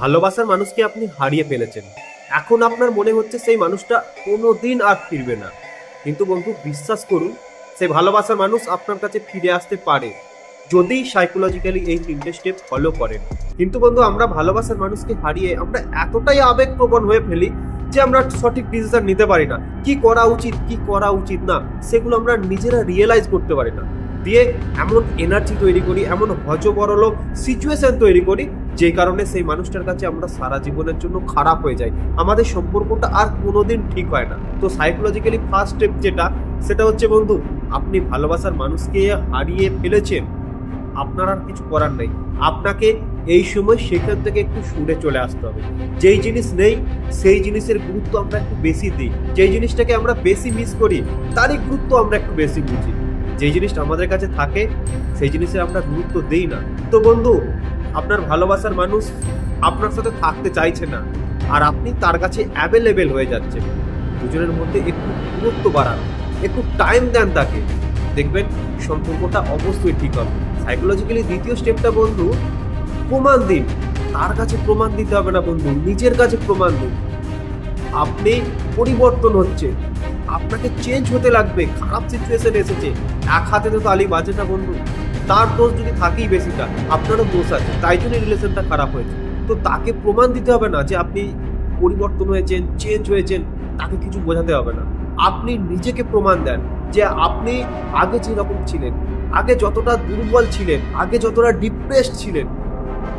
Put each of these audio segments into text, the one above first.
ভালোবাসার মানুষকে আপনি হারিয়ে ফেলেছেন। এখন আপনার মনে হচ্ছে সেই মানুষটা কোনোদিন আর ফিরবে না, কিন্তু বন্ধু বিশ্বাস করুন, সেই ভালোবাসার মানুষ আপনার কাছে ফিরে আসতে পারে যদি সাইকোলজিক্যালি এই 3টে স্টেপ ফলো করেন। কিন্তু বন্ধু, আমরা ভালোবাসার মানুষকে হারিয়ে আমরা এতটাই আবেগপ্রবণ হয়ে ফেলি যে আমরা সঠিক ডিসিশন নিতে পারি না। কি করা উচিত, কি করা উচিত না, সেগুলো আমরা নিজেরা রিয়েলাইজ করতে পারি না। দিয়ে এমন এনার্জি তৈরি করি, এমন হজবরল সিচুয়েশন তৈরি করি, যেই কারণে সেই মানুষটার কাছে আমরা সারা জীবনের জন্য খারাপ হয়ে যাই। আমাদের সম্পর্কটা আর কোনোদিন ঠিক হয় না। তো সাইকোলজিক্যালি ফার্স্ট স্টেপ যেটা, সেটা হচ্ছে বন্ধু, আপনি ভালোবাসার মানুষকে হারিয়ে ফেলেছেন, আপনার আর কিছু করার নেই। আপনাকে এই সময় সেখান থেকে একটু সরে চলে আসতে হবে। যেই জিনিস নেই সেই জিনিসের গুরুত্ব আমরা একটু বেশি দিই, যেই জিনিসটাকে আমরা বেশি মিস করি তারই গুরুত্ব আমরা একটু বেশি বুঝি। যেই জিনিসটা আমাদের কাছে থাকে সেই জিনিসের আমরা গুরুত্ব দেই না। তো বন্ধু, আপনার ভালোবাসার মানুষ আপনার সাথে থাকতে চাইছে না, আর আপনি তার কাছে অ্যাভেলেবেল হয়ে যাচ্ছেন। দুজনের মধ্যে একটু দূরত্ব বাড়ান, একটু টাইম দেন তাকে, দেখবেন সম্পর্কটা অবশ্যই ঠিক হবে। সাইকোলজিক্যালি দ্বিতীয় স্টেপটা বন্ধু, প্রমাণ দিন। তার কাছে প্রমাণ দিতে হবে না বন্ধু, নিজের কাছে প্রমাণ দিন। আপনি পরিবর্তন হচ্ছে, আপনাকে চেঞ্জ হতে লাগবে। খারাপ সিচুয়েশন এসেছে, এক হাতে তো তালি বাজে না বন্ধু। তার দোষ যদি থাকেই বেশিটা, আপনারও দোষ আছে, তাই জন্য রিলেশনটা খারাপ হয়েছে। তো তাকে প্রমাণ দিতে হবে না যে আপনি পরিবর্তন হয়েছেন, চেঞ্জ হয়েছেন, তাকে কিছু বোঝাতে হবে না। আপনি নিজেকে প্রমাণ দেন যে আপনি আগে যেরকম ছিলেন, আগে যতটা দুর্বল ছিলেন, আগে যতটা ডিপ্রেসড ছিলেন,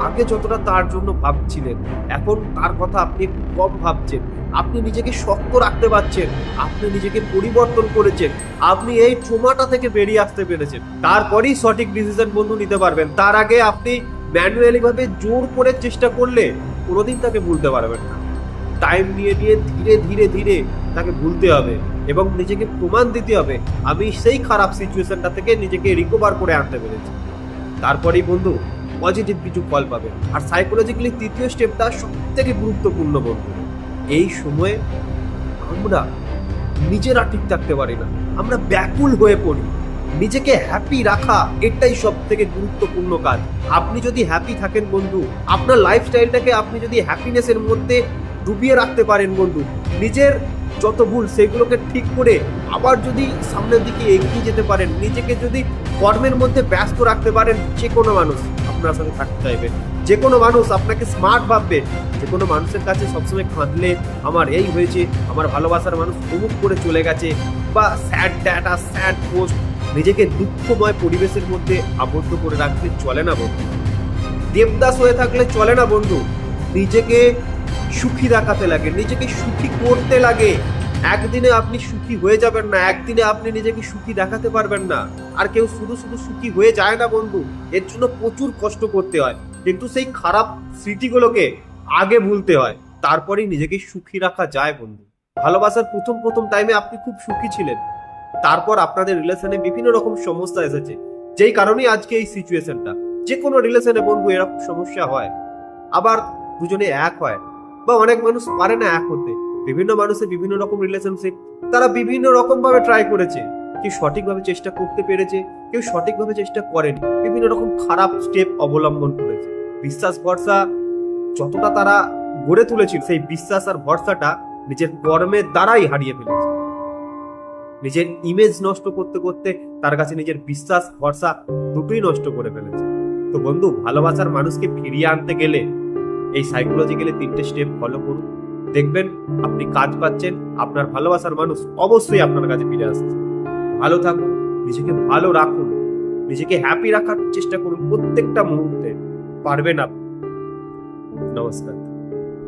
আগে যতটা তার জন্য ভাবছিলেন, এখন তার কথা আপনি একটু কম ভাবছেন। আপনি নিজেকে শক্ত রাখতে পারছেন, আপনি নিজেকে পরিবর্তন করেছেন, আপনি এই ট্রমাটা থেকে বেরিয়ে আসতে পেরেছেন। তারপরেই সঠিক ডিসিশন বন্ধু নিতে পারবেন। তার আগে আপনি ম্যানুয়ালি ভাবে জোর করে চেষ্টা করলে কোনোদিন তাকে ভুলতে পারবেন না। টাইম নিয়ে নিয়ে ধীরে ধীরে ধীরে তাকে ভুলতে হবে এবং নিজেকে প্রমাণ দিতে হবে আমি সেই খারাপ সিচুয়েশনটা থেকে নিজেকে রিকভার করে আনতে পেরেছি। তারপরেই বন্ধু পজিটিভ কিছু ফল পাবে। আর সাইকোলজিক্যালি তৃতীয় স্টেপটা সব থেকে গুরুত্বপূর্ণ বন্ধু। এই সময়ে আমরা নিজেরা ঠিক থাকতে পারি না, আমরা ব্যাকুল হয়ে পড়ি। নিজেকে হ্যাপি রাখা এটাই সব থেকে গুরুত্বপূর্ণ কাজ। আপনি যদি হ্যাপি থাকেন বন্ধু, আপনার লাইফস্টাইলটাকে আপনি যদি হ্যাপিনেসের মধ্যে ডুবিয়ে রাখতে পারেন বন্ধু, নিজের যত ভুল সেগুলোকে ঠিক করে আবার যদি সামনের দিকে এগিয়ে যেতে পারেন, নিজেকে যদি কর্মের মধ্যে ব্যস্ত রাখতে পারেন, যে কোনো মানুষ আপনার সাথে থাকতে চাইবে, যে কোনো মানুষ আপনাকে স্মার্ট ভাববে। যে কোনো মানুষের কাছে সবসময় কাঁদলে আমার এই হয়েছে, আমার ভালোবাসার মানুষ অমুক করে চলে গেছে, বা স্যাড ডেটা, স্যাড পোস্ট, নিজেকে দুঃখময় পরিবেশের মধ্যে আবদ্ধ করে রাখতে চলে না বন্ধু। দেবদাস হয়ে থাকলে চলে না বন্ধু। নিজেকে সুখী দেখাতে লাগে, নিজেকে সুখী করতে লাগে। একদিনে আপনি সুখী হয়ে যাবেন না, একদিনে আপনি নিজেকে সুখী দেখাতে পারবেন না। আর কেউ শুধু শুধু সুখী হয়ে যায় না বন্ধু, এর জন্য প্রচুর কষ্ট করতে হয়। কিন্তু সেই খারাপ স্মৃতিগুলোকে আগে ভুলতে হয়, তারপরেই নিজেকে সুখী রাখা যায় বন্ধু। ভালোবাসার প্রথম প্রথম টাইমে আপনি খুব সুখী ছিলেন, তারপর আপনাদের রিলেশনে বিভিন্ন রকম সমস্যা এসেছে, যেই কারণেই আজকে এই সিচুয়েশনটা। যে কোনো রিলেশনে বন্ধু এরকম সমস্যা হয়, আবার দুজনে এক হয়, বা অনেক মানুষ পারে না এক হতে। বিভিন্ন মানুষের বিভিন্ন রকম রিলেশনশিপ, তারা বিভিন্ন রকম ভাবে ট্রাই করেছে। কেউ সঠিকভাবে চেষ্টা করতে পেরেছে, কেউ সঠিকভাবে চেষ্টা করেনি, বিভিন্ন রকম খারাপ স্টেপ অবলম্বন করেছে। বিশ্বাস ভরসা যতটা তারা গড়ে তুলেছিল, সেই বিশ্বাস আর ভরসাটা নিজের কর্মের দ্বারাই হারিয়ে ফেলেছে। নিজের ইমেজ নষ্ট করতে করতে তার কাছে নিজের বিশ্বাস ভরসা দুটোই নষ্ট করে ফেলেছে। তো বন্ধু, ভালোবাসার মানুষকে ফিরিয়ে আনতে গেলে এই সাইকোলজিক্যালি 3টে স্টেপ ফলো করুন, দেখবেন আপনি কাজ পাচ্ছেন, আপনার ভালোবাসার মানুষ অবশ্যই আপনার কাছে ফিরে আসছে। ভালো থাকুন, নিজেকে ভালো রাখুন, নিজেকে হ্যাপি রাখার চেষ্টা করুন প্রত্যেকটা মুহূর্তে, পারবেন আপনি। নমস্কার।